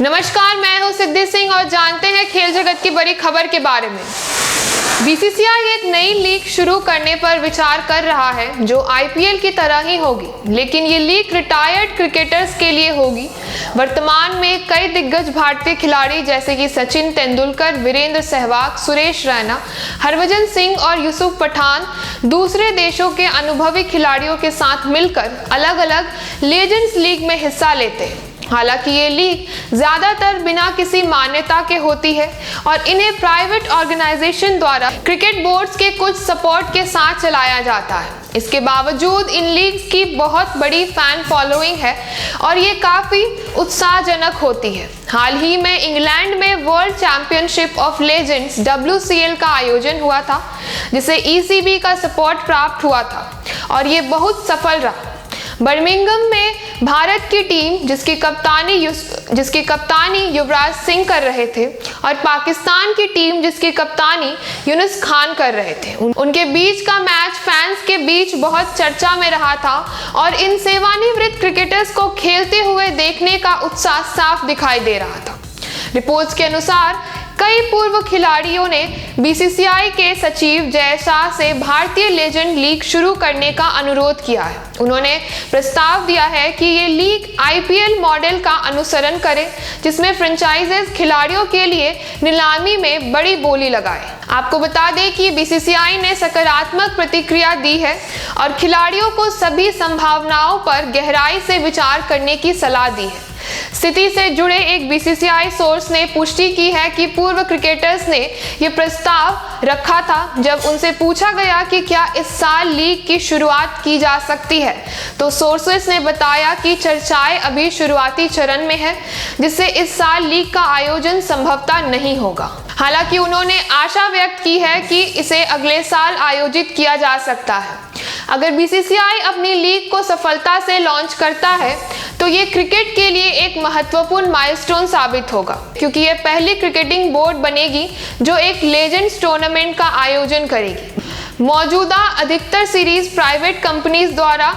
नमस्कार, मैं हूं सिद्धि सिंह और जानते हैं खेल जगत की बड़ी खबर के बारे में। बीसीसीआई एक नई लीग शुरू करने पर विचार कर रहा है जो आईपीएल की तरह ही होगी, लेकिन ये लीग रिटायर्ड क्रिकेटर्स के लिए होगी। वर्तमान में कई दिग्गज भारतीय खिलाड़ी जैसे कि सचिन तेंदुलकर, वीरेंद्र सहवाग, सुरेश रैना, हरभजन सिंह और यूसुफ पठान दूसरे देशों के अनुभवी खिलाड़ियों के साथ मिलकर अलग अलग लेजेंड्स लीग में हिस्सा लेते हैं। हालांकि ये लीग ज्यादातर बिना किसी मान्यता के होती है और इन्हें प्राइवेट ऑर्गेनाइजेशन द्वारा क्रिकेट बोर्ड्स के कुछ सपोर्ट के साथ चलाया जाता है। इसके बावजूद इन लीग्स की बहुत बड़ी फैन फॉलोइंग है और ये काफी उत्साहजनक होती है। हाल ही में इंग्लैंड में world championship of legends WCL का आयोजन हुआ था, जिसे ECB का सपोर्ट प्राप्त हुआ था और ये बहुत सफल रहा। बर्मिंघम में भारत की टीम जिसकी कप्तानी युवराज सिंह कर रहे थे और पाकिस्तान की टीम जिसकी कप्तानी यूनुस खान कर रहे थे, उनके बीच का मैच फैंस के बीच बहुत चर्चा में रहा था और इन सेवानिवृत्त क्रिकेटर्स को खेलते हुए देखने का उत्साह साफ दिखाई दे रहा था। रिपोर्ट्स के अनुसार कई पूर्व खिलाड़ियों ने बीसीसीआई के सचिव जय शाह से भारतीय लेजेंड लीग शुरू करने का अनुरोध किया है। उन्होंने प्रस्ताव दिया है कि ये लीग आईपीएल मॉडल का अनुसरण करे, जिसमें फ्रेंचाइजेस खिलाड़ियों के लिए नीलामी में बड़ी बोली लगाए। आपको बता दें कि बीसीसीआई ने सकारात्मक प्रतिक्रिया दी है और खिलाड़ियों को सभी संभावनाओं पर गहराई से विचार करने की सलाह दी है। स्थिति से जुड़े एक बीसीसीआई सोर्स ने पुष्टि की है कि पूर्व क्रिकेटर्स ने यह प्रस्ताव रखा था। जब उनसे पूछा गया कि क्या इस साल लीग की शुरुआत की जा सकती है, तो सोर्सेस ने बताया कि चर्चाएं अभी शुरुआती चरण में है, जिससे इस साल लीग का आयोजन संभवतः नहीं होगा। हालांकि उन्होंने आशा व्यक्त की है कि इसे अगले साल आयोजित किया जा सकता है। अगर बीसीसीआई अपनी लीग को सफलता से लॉन्च करता है तो ये क्रिकेट के लिए एक महत्वपूर्ण माइलस्टोन साबित होगा, क्योंकि ये पहली क्रिकेटिंग बोर्ड बनेगी जो एक लेजेंड्स टूर्नामेंट का आयोजन करेगी। मौजूदा अधिकतर सीरीज प्राइवेट कंपनीज द्वारा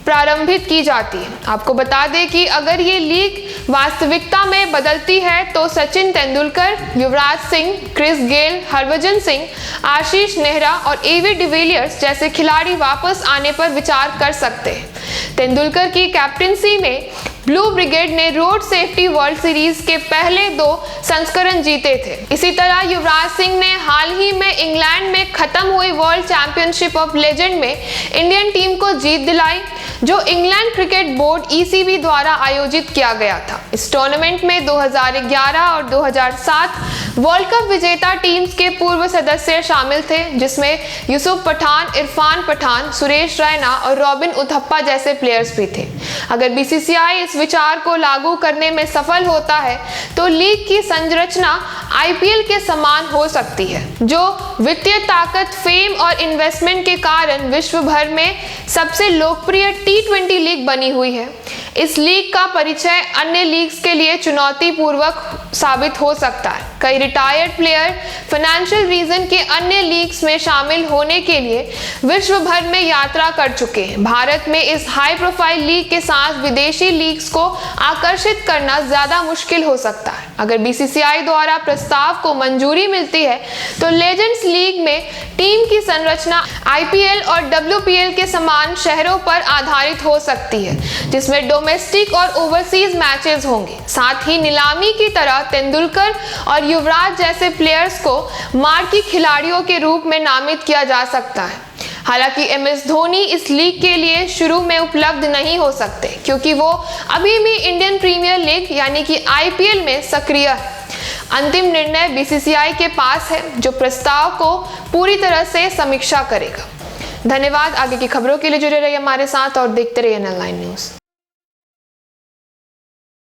प्रारंभित की जाती है। आपको बता दें कि अगर ये लीग वास्तविकता में बदलती है तो सचिन तेंदुलकर, युवराज सिंह, क्रिस गेल, हरभजन सिंह, आशीष नेहरा और AB डिविलियर्स जैसे खिलाड़ी वापस आने पर विचार कर सकते हैं। तेंदुलकर की कैप्टनसी में ब्लू ब्रिगेड ने रोड सेफ्टी वर्ल्ड सीरीज के पहले 2 संस्करण जीते थे। इसी तरह युवराज सिंह ने हाल ही में इंग्लैंड में खत्म हुई वर्ल्ड चैंपियनशिप ऑफ लेजेंड में इंडियन टीम को जीत दिलाई, जो इंग्लैंड क्रिकेट बोर्ड ECB द्वारा आयोजित किया गया था। इस टूर्नामेंट में 2011 और 2007 वर्ल्ड कप विजेता टीम्स के पूर्व सदस्य शामिल थे, जिसमें यूसुफ पठान, इरफान पठान, सुरेश रैना और रॉबिन उथप्पा जैसे प्लेयर्स भी थे। अगर बीसीसीआई इस विचार को लागू करने में सफल होता है तो लीग की संरचना आईपीएल के समान हो सकती है, जो वित्तीय ताकत, फेम और इन्वेस्टमेंट के कारण विश्व भर में सबसे लोकप्रिय T20 लीग बनी हुई है। इस लीग का परिचय अन्य लीग्स के लिए चुनौतीपूर्वक साबित हो सकता है। कई रिटायर्ड प्लेयर फाइनेंशियल रीजन के अन्य लीग्स में शामिल होने के लिए विश्व भर में यात्रा कर चुके हैं। भारत में इस हाई प्रोफाइल लीग के साथ विदेशी लीग्स को आकर्षित करना ज्यादा मुश्किल हो सकता है। अगर बीसीसीआई द्वारा प्रस्ताव को मंजूरी मिलती है तो लेजेंड्स लीग में टीम की संरचना आईपीएल और WPL के समान शहरों पर आधारित हो सकती है, जिसमें डोमेस्टिक और ओवरसीज मैचेस होंगे। साथ ही नीलामी की तरह तेंदुलकर और युवराज जैसे प्लेयर्स को मार्की खिलाड़ियों के रूप में नामित किया जा सकता है। हालांकि MS धोनी इस लीग के लिए शुरू में उपलब्ध नहीं हो सकते, क्योंकि वो अभी भी इंडियन प्रीमियर लीग यानी कि IPL में सक्रिय है। अंतिम निर्णय बीसीसीआई के पास है, जो प्रस्ताव को पूरी तरह से समीक्षा करेगा। धन्यवाद। आगे की खबरों के लिए जुड़े रहिए हमारे साथ और देखते रहिए N9 न्यूज़।